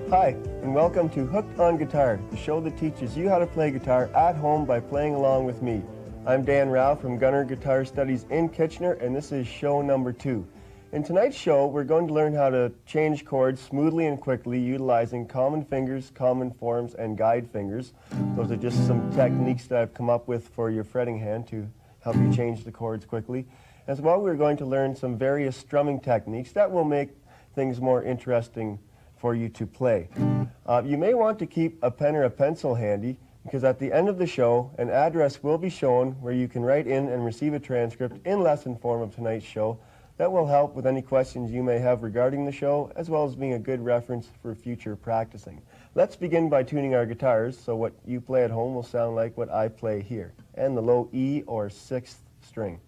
Hi, and welcome to Hooked on Guitar, the show that teaches you how to play guitar at home by playing along with me. I'm Dan Rao from Gunner Guitar Studies in Kitchener, and this is show number 2. In tonight's show, we're going to learn how to change chords smoothly and quickly utilizing common fingers, common forms, and guide fingers. Those are just some techniques that I've come up with for your fretting hand to help you change the chords quickly. As well, we're going to learn some various strumming techniques that will make things more interesting for you to play. You may want to keep a pen or a pencil handy, because at the end of the show, an address will be shown where you can write in and receive a transcript in lesson form of tonight's show. That will help with any questions you may have regarding the show, as well as being a good reference for future practicing. Let's begin by tuning our guitars, so what you play at home will sound like what I play here, and the low E or 6th string.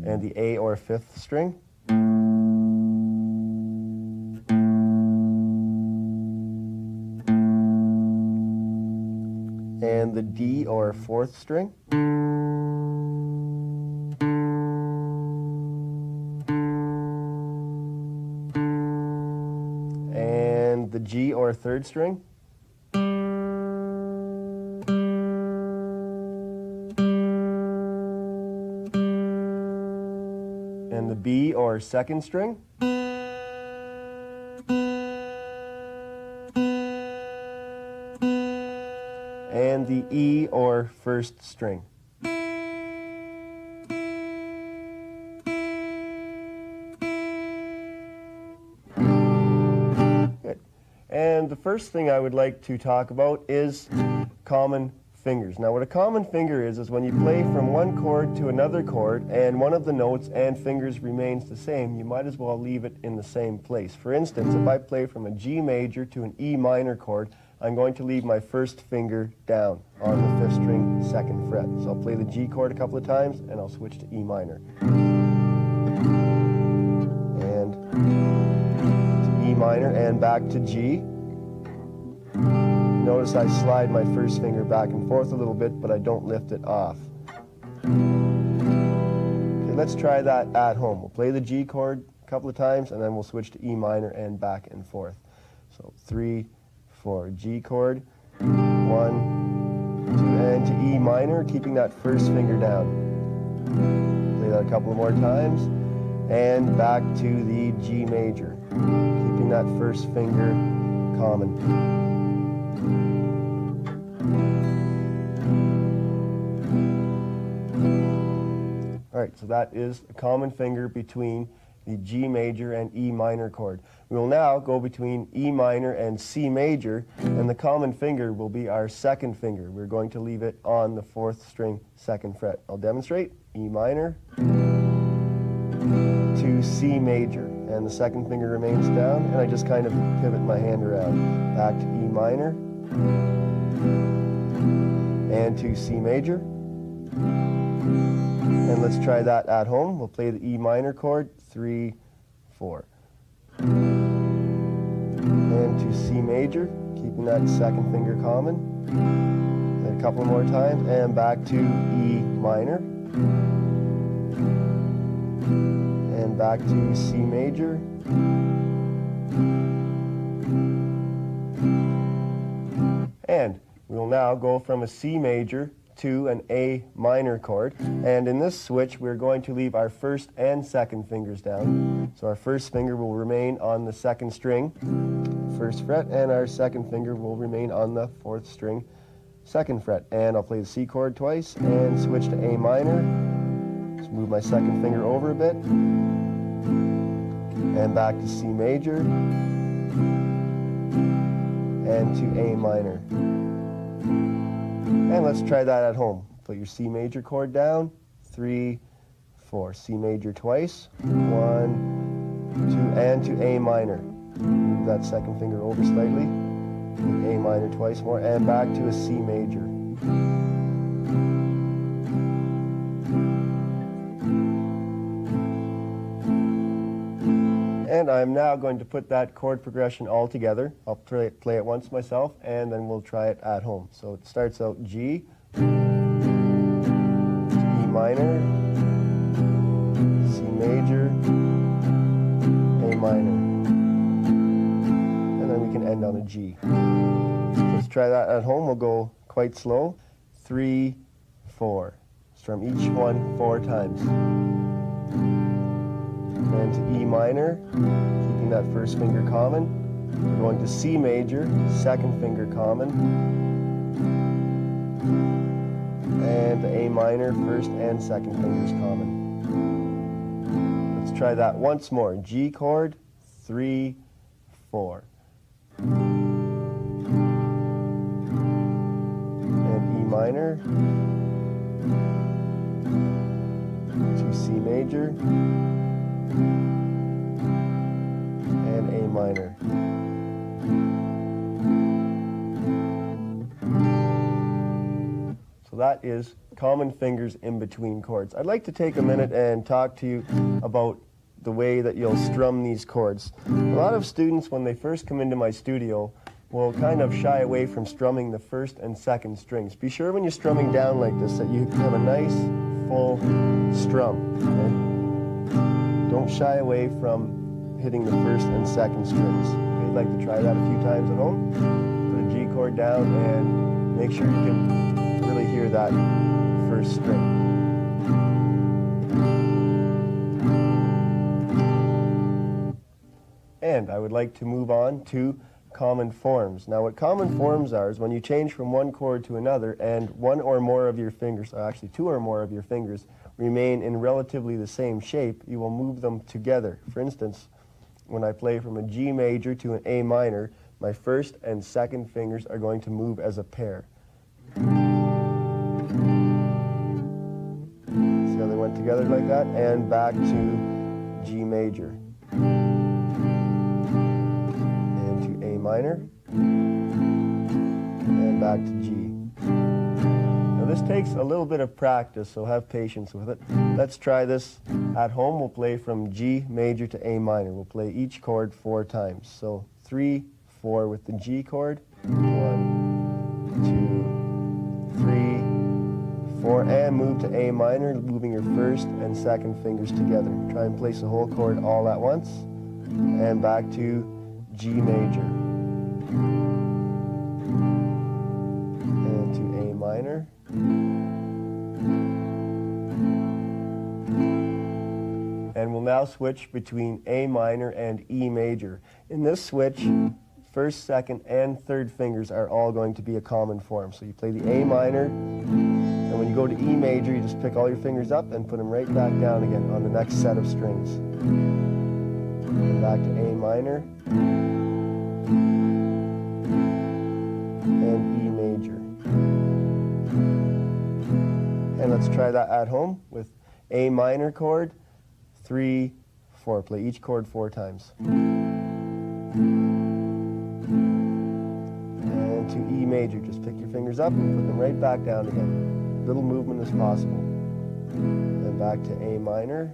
And the A or 5th string. And the D or 4th string. And the G or 3rd string. And the B or 2nd string. And the E or 1st string. Good. And the first thing I would like to talk about is common fingers. Now, what a common finger is when you play from one chord to another chord and one of the notes and fingers remains the same, you might as well leave it in the same place. For instance, if I play from a G major to an E minor chord, I'm going to leave my first finger down on the 5th string, 2nd fret. So I'll play the G chord a couple of times and I'll switch to E minor. And to E minor and back to G. Notice I slide my first finger back and forth a little bit, but I don't lift it off. Okay, let's try that at home. We'll play the G chord a couple of times, and then we'll switch to E minor and back and forth. So 3, 4, G chord, 1, 2, and to E minor, keeping that first finger down. Play that a couple of more times, and back to the G major, keeping that first finger common. All right, so that is a common finger between the G major and E minor chord. We will now go between E minor and C major, and the common finger will be our 2nd finger. We're going to leave it on the 4th string, 2nd fret. I'll demonstrate. E minor to C major, and the 2nd finger remains down, and I just kind of pivot my hand around. Back to E minor, and to C major. And let's try that at home. We'll play the E minor chord, 3, 4. And to C major, keeping that 2nd finger common. And a couple more times, and back to E minor. And back to C major. And we will now go from a C major to an A minor chord, and in this switch we're going to leave our 1st and 2nd fingers down. So our 1st finger will remain on the 2nd string, 1st fret, and our 2nd finger will remain on the 4th string, 2nd fret. And I'll play the C chord twice and switch to A minor. Just move my 2nd finger over a bit, and back to C major, and to A minor. And let's try that at home. Put your C major chord down, 3, 4. C major twice, 1, 2, and to A minor. Move that second finger over slightly, A minor twice more, and back to a C major. And I'm now going to put that chord progression all together. I'll play it once myself, and then we'll try it at home. So it starts out G, to E minor, C major, A minor. And then we can end on a G. So let's try that at home. We'll go quite slow. 3, 4. Strum each one 4 times. And to E minor, keeping that first finger common. We're going to C major, second finger common. And to A minor, first and second fingers common. Let's try that once more. G chord, 3, 4. And E minor, to C major, and A minor. So that is common fingers in between chords. I'd like to take a minute and talk to you about the way that you'll strum these chords. A lot of students, when they first come into my studio, will kind of shy away from strumming the first and second strings. Be sure when you're strumming down like this that you have a nice full strum. Okay? Don't shy away from hitting the first and second strings. Okay, you'd like to try that a few times at home. Put a G chord down and make sure you can really hear that first string. And I would like to move on to common forms. Now what common forms are is when you change from one chord to another and one or more of your fingers, or actually 2 or more of your fingers, remain in relatively the same shape, you will move them together. For instance, when I play from a G major to an A minor, my first and second fingers are going to move as a pair. See how they went together like that? And back to G major. And to A minor. And back to G. This takes a little bit of practice, so have patience with it. Let's try this at home. We'll play from G major to A minor. We'll play each chord 4 times. So 3, 4 with the G chord. 1, 2, 3, 4, and move to A minor, moving your first and second fingers together. Try and place the whole chord all at once, and back to G major. And to A minor. And we'll now switch between A minor and E major. In this switch, first, second, and third fingers are all going to be a common form. So you play the A minor, and when you go to E major, you just pick all your fingers up and put them right back down again on the next set of strings. And back to A minor, and E major. And let's try that at home with A minor chord, 3, 4. Play each chord 4 times. And to E major, just pick your fingers up and put them right back down again. Little movement as possible. Then back to A minor,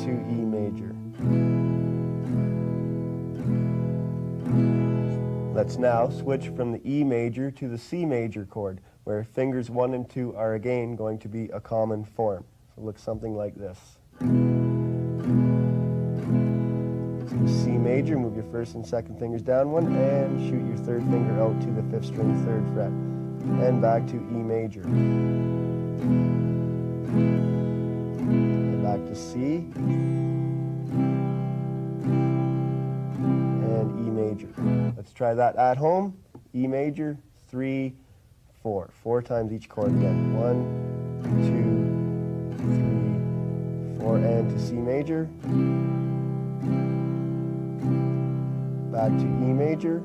to E major. Let's now switch from the E major to the C major chord, where fingers 1 and 2 are again going to be a common form. So it looks something like this. So C major, move your first and second fingers down 1, and shoot your third finger out to the 5th string, 3rd fret. And back to E major. And back to C. And E major. Let's try that at home. E major, 3, 4. 4 times each chord again. 1, 2, 3, 4. And to C major. Back to E major.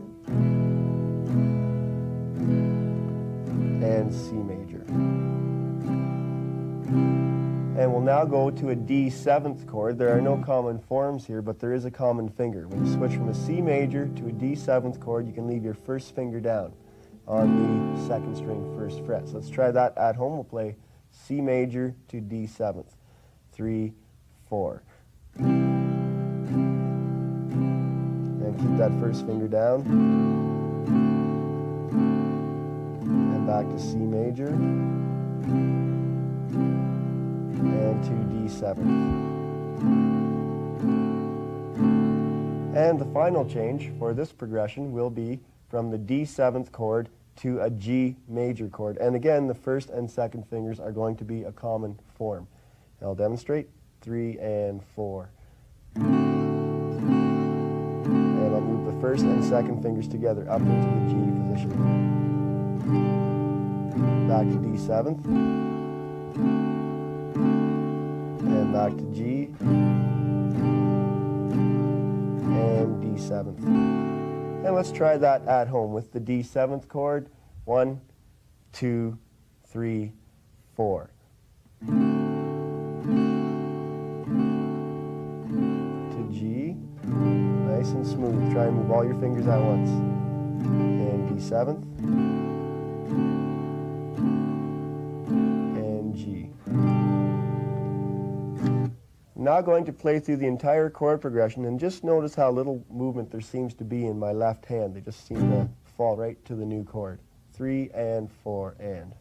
and C major. And we'll now go to a D seventh chord. There are no common forms here, but there is a common finger. When you switch from a C major to a D seventh chord, you can leave your first finger down on the second string first fret. So let's try that at home. We'll play C major to D seventh. 3, 4. And keep that first finger down. And back to C major. And to D seventh. And the final change for this progression will be from the D seventh chord to a G major chord. And again, the first and second fingers are going to be a common form. And I'll demonstrate. 3 and 4. And I'll move the first and second fingers together up into the G position. Back to D seventh. And back to G. And D seventh. And let's try that at home with the D seventh chord. 1, 2, 3, 4. To G. Nice and smooth. Try and move all your fingers at once. And D seventh. And G. I'm now going to play through the entire chord progression, and just notice how little movement there seems to be in my left hand. They just seem to fall right to the new chord. 3 and 4 and.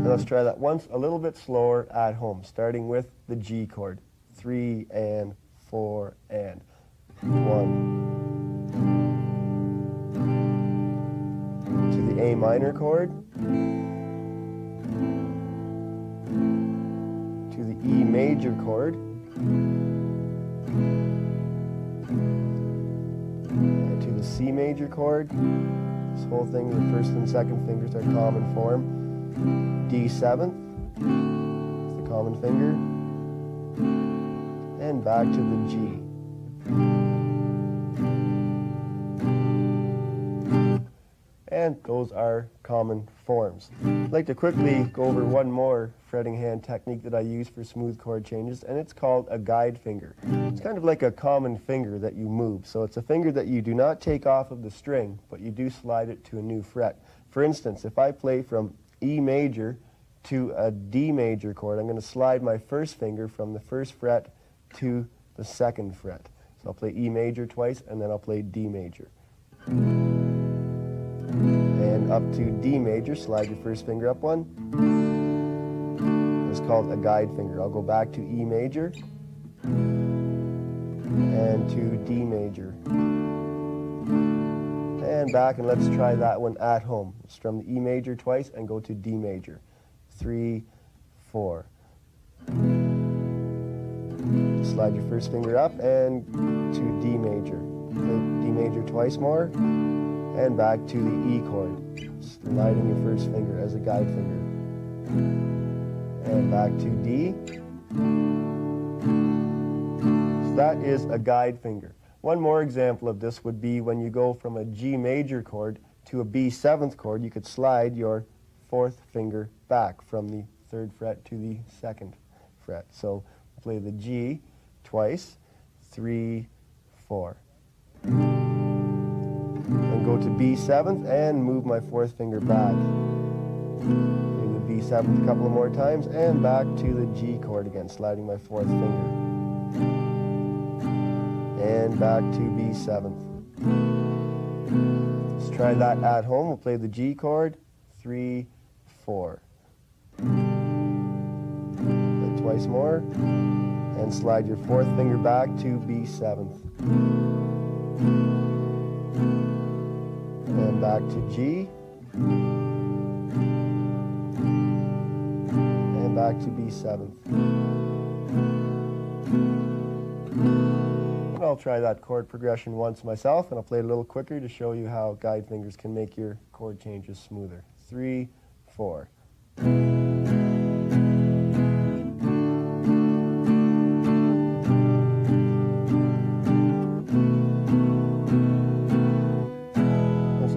Let's try that once a little bit slower at home, starting with the G chord. 3 and 4 and. 1. To the A minor chord. To the E major chord. And to the C major chord. This whole thing, the first and second fingers are common form. D seventh, the common finger, and back to the G. And those are common forms. I'd like to quickly go over one more fretting hand technique that I use for smooth chord changes, and it's called a guide finger. It's kind of like a common finger that you move. So it's a finger that you do not take off of the string, but you do slide it to a new fret. For instance, if I play from E major to a D major chord, I'm going to slide my first finger from the first fret to the second fret. So I'll play E major twice, and then I'll play D major. And up to D major, slide your first finger up one. It's called a guide finger. I'll go back to E major and to D major. And back, and let's try that one at home. Strum the E major twice and go to D major. 3, 4. Slide your first finger up and to D major. Play D major twice more, and back to the E chord. Sliding your first finger as a guide finger. And back to D. So that is a guide finger. One more example of this would be when you go from a G major chord to a B seventh chord, you could slide your fourth finger back from the third fret to the second fret. So play the G twice, 3, 4. And go to B seventh and move my fourth finger back. Play the B seventh a couple of more times and back to the G chord again, sliding my fourth finger. And back to B seventh. Let's try that at home. We'll play the G chord. 3, 4. Play twice more. And slide your fourth finger back to B seventh. And back to G. And back to B seventh. And I'll try that chord progression once myself, and I'll play it a little quicker to show you how guide fingers can make your chord changes smoother. 3, 4.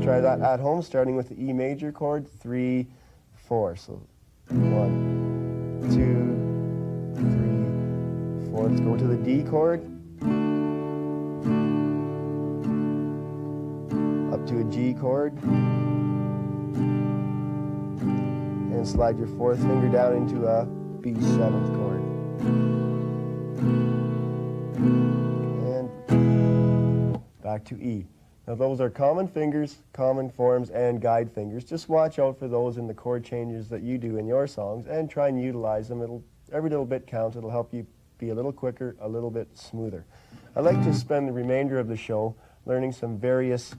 Try that at home, starting with the E major chord, 3, 4. So 1, 2, 3, 4. Let's go to the D chord, up to a G chord, and slide your fourth finger down into a B7th chord. And back to E. Now those are common fingers, common forms, and guide fingers. Just watch out for those in the chord changes that you do in your songs and try and utilize them. Every little bit counts. It'll help you be a little quicker, a little bit smoother. I'd like to spend the remainder of the show learning some various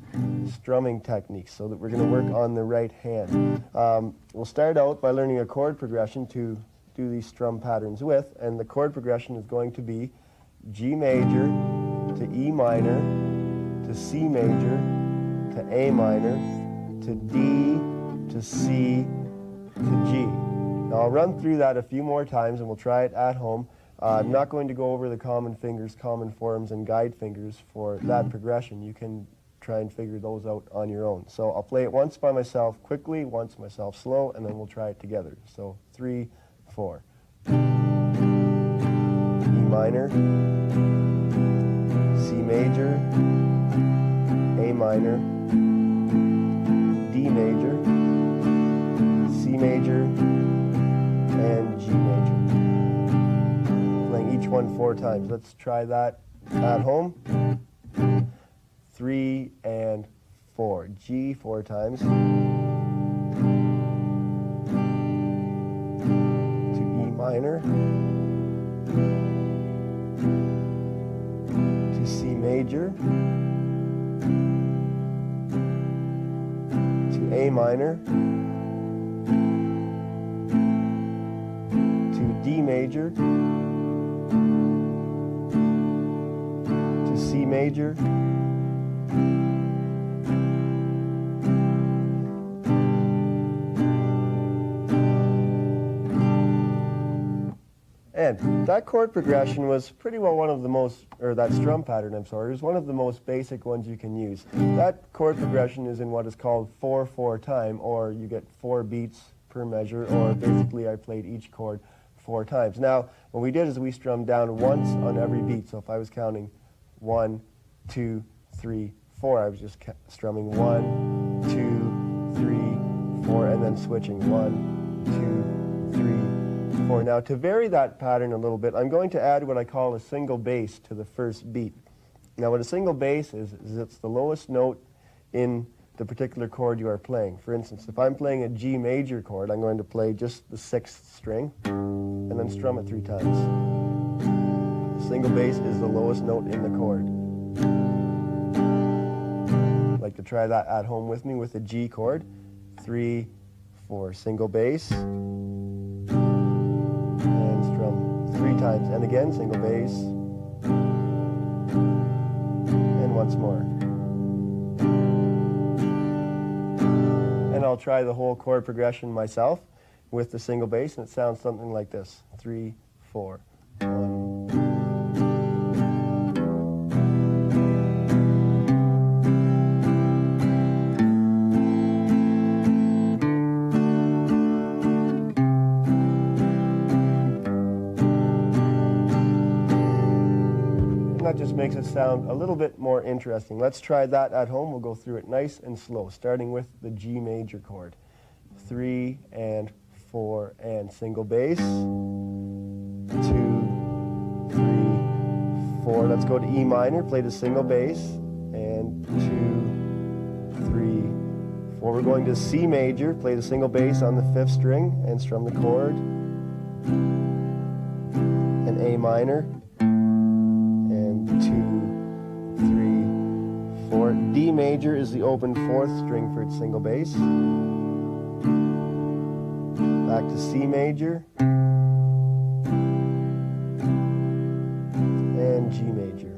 strumming techniques so that we're going to work on the right hand. We'll start out by learning a chord progression to do these strum patterns with, and the chord progression is going to be G major to E minor, to C major, to A minor, to D, to C, to G. Now I'll run through that a few more times and we'll try it at home. I'm not going to go over the common fingers, common forms, and guide fingers for that progression. You can try and figure those out on your own. So I'll play it once by myself quickly, once myself slow, and then we'll try it together. So 3, 4. E minor, C major, A minor, D major, C major, and G major. Playing each one 4 times. Let's try that at home. 3 and 4. G 4 times. To E minor. To C major. A minor, to D major, to C major, and that chord progression was pretty well one of the most, or that strum pattern, I'm sorry, is one of the most basic ones you can use. That chord progression is in what is called 4/4 time, or you get 4 beats per measure, or basically I played each chord 4 times. Now, what we did is we strummed down once on every beat, so if I was counting 1, 2, 3, 4, I was just strumming 1, 2, 3, 4, and then switching 1, 2, 3, 4. Now, to vary that pattern a little bit, I'm going to add what I call a single bass to the first beat. Now, what a single bass is it's the lowest note in the particular chord you are playing. For instance, if I'm playing a G major chord, I'm going to play just the 6th string and then strum it 3 times. The single bass is the lowest note in the chord. I'd like to try that at home with me with a G chord. 3, 4, single bass. 3 times, and again, single bass, and once more. And I'll try the whole chord progression myself with the single bass, and it sounds something like this. 3, 4, 1. That just makes it sound a little bit more interesting. Let's try that at home. We'll go through it nice and slow, starting with the G major chord. 3 and 4 and single bass. 2, 3, 4. Let's go to E minor, play the single bass, and 2, 3, 4. We're going to C major, play the single bass on the 5th string and strum the chord. And A minor. 2, 3, 4. D major is the open 4th string for its single bass. Back to C major. And G major.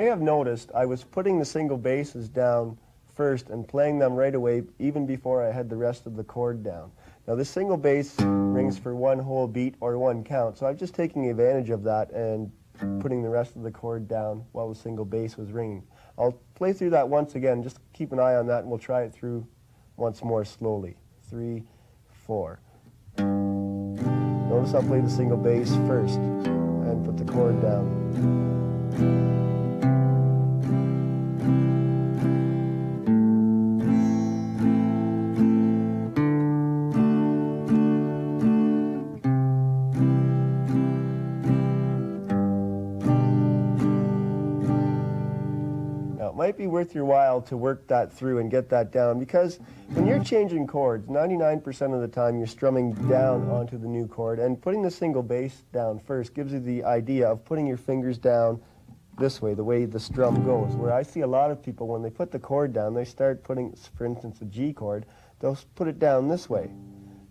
have noticed I was putting the single basses down first and playing them right away even before I had the rest of the chord down. Now this single bass rings for one whole beat or one count, so I'm just taking advantage of that and putting the rest of the chord down while the single bass was ringing. I'll play through that once again, just keep an eye on that, and we'll try it through once more slowly. 3, 4. Notice I'll play the single bass first and put the chord down. Might be worth your while to work that through and get that down, because when you're changing chords, 99% of the time you're strumming down onto the new chord, and putting the single bass down first gives you the idea of putting your fingers down this way, the way the strum goes. Where I see a lot of people, when they put the chord down, they start putting, for instance, a G chord, they'll put it down this way.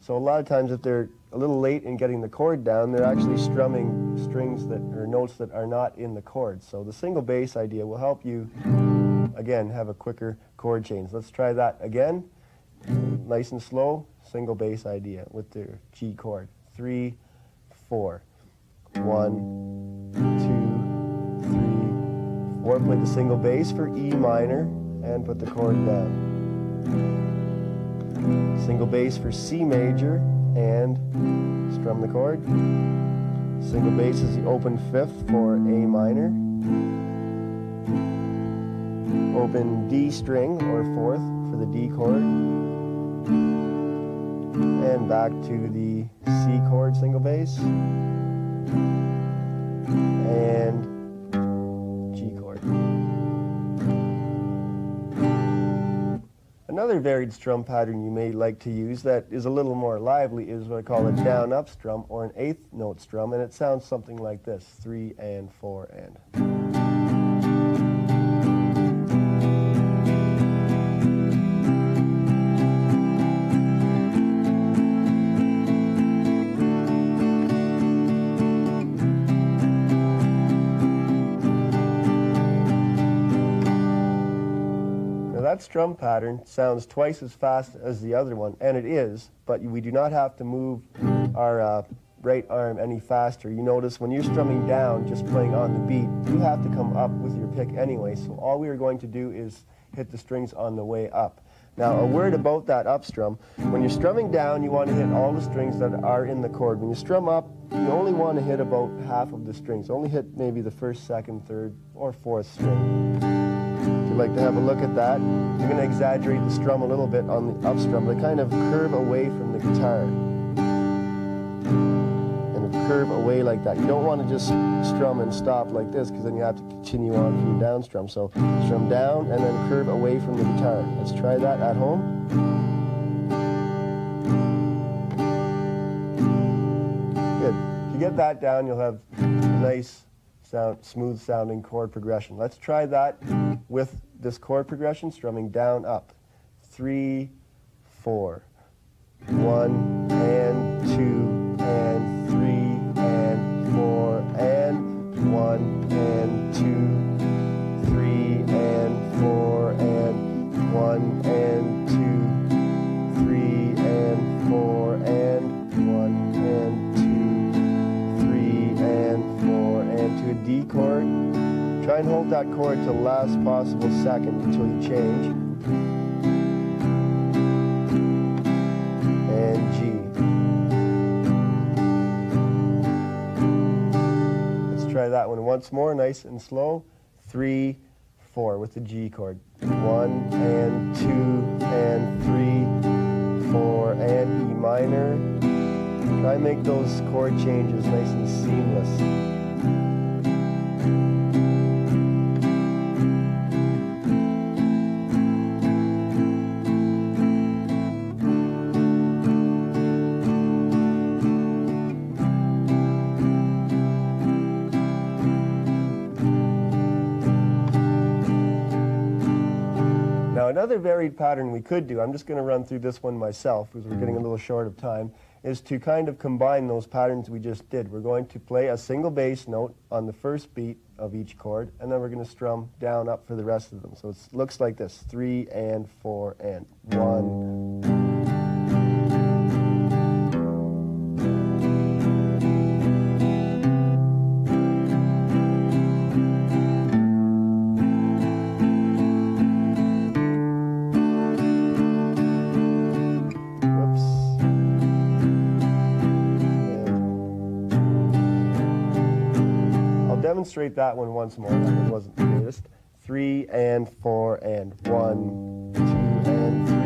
So a lot of times if they're a little late in getting the chord down, they're actually strumming strings that, or notes that are not in the chord. So the single bass idea will help you, again, have a quicker chord change. Let's try that again. Nice and slow, single bass idea with the G chord. 3, 4. 1, 2, 3, 4. Play the single bass for E minor and put the chord down. Single bass for C major and strum the chord. Single bass is the open fifth for A minor. Open D string or fourth for the D chord. And back to the C chord single bass. And G chord. Another varied strum pattern you may like to use that is a little more lively is what I call a down-up strum, or an eighth note strum, and it sounds something like this: 3 and 4 and. That strum pattern sounds twice as fast as the other one, and it is, but we do not have to move our right arm any faster. You notice when you're strumming down, just playing on the beat, you have to come up with your pick anyway, so all we are going to do is hit the strings on the way up. Now, a word about that up strum. When you're strumming down, you want to hit all the strings that are in the chord. When you strum up, you only want to hit about half of the strings. Only hit maybe the first, second, third, or fourth string. If you'd like to have a look at that, you're going to exaggerate the strum a little bit on the up strum. They kind of curve away from the guitar. And curve away like that. You don't want to just strum and stop like this, because then you have to continue on for your down strum. So strum down and then curve away from the guitar. Let's try that at home. Good. If you get that down, you'll have a nice smooth sounding chord progression. Let's try that with this chord progression, strumming down up. 3, 4. 1 and 2 and 3 and 4 and 1 and 2, 3 and 4 and 1 and 2, 3 and 4 and 1 and 2, 3 and 4 and to a D chord. Try and hold that chord to the last possible second until you change. And G. Let's try that one once more, nice and slow. 3, 4 with the G chord. 1 and 2 and 3, 4 and E minor. Try and make those chord changes nice and seamless. Now another varied pattern we could do, I'm just going to run through this one myself because we're getting a little short of time, is to kind of combine those patterns we just did. We're going to play a single bass note on the first beat of each chord, and then we're going to strum down, up for the rest of them. So it looks like this: 3 and 4 and 1. Demonstrate that one once more. That one wasn't the greatest. 3 and 4 and 1, 2 and 3,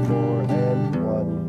4 and 1.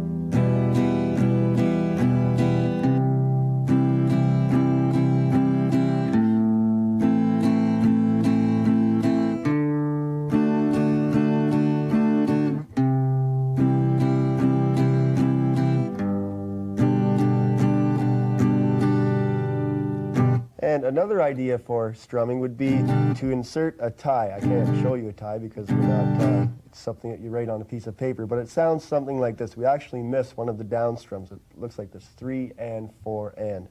And another idea for strumming would be to insert a tie. I can't show you a tie because we're not, it's something that you write on a piece of paper, but it sounds something like this. We actually miss one of the down strums. It looks like this: 3 and 4 and.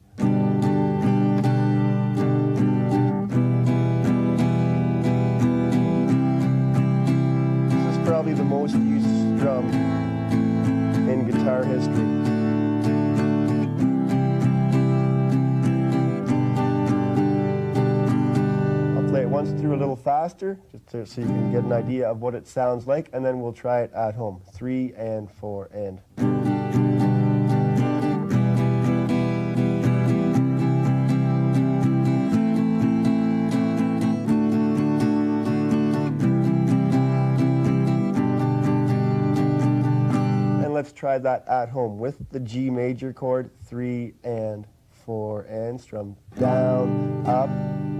This is probably the most used strum in guitar history. Once through a little faster, just so you can get an idea of what it sounds like, and then we'll try it at home. 3 and 4 and. And let's try that at home with the G major chord. 3 and 4 and strum down, up,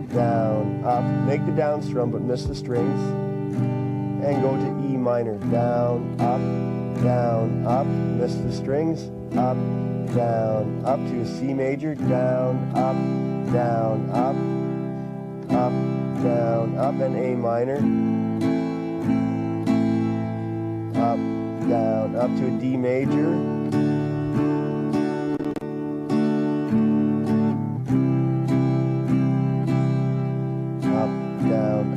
down, up. Make the down strum but miss the strings. And go to E minor. Down, up, miss the strings. Up, up to a C major. Down, up, up, down, up, and A minor. Up, up to a D major.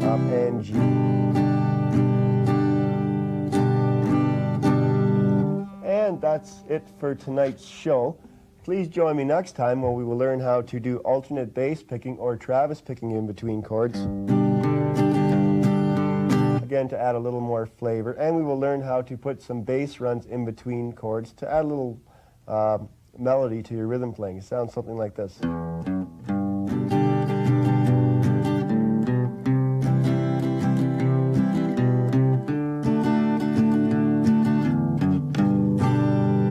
Up and G. And that's it for tonight's show. Please join me next time when we will learn how to do alternate bass picking or Travis picking in between chords. Again, to add a little more flavor. And we will learn how to put some bass runs in between chords to add a little melody to your rhythm playing. It sounds something like this.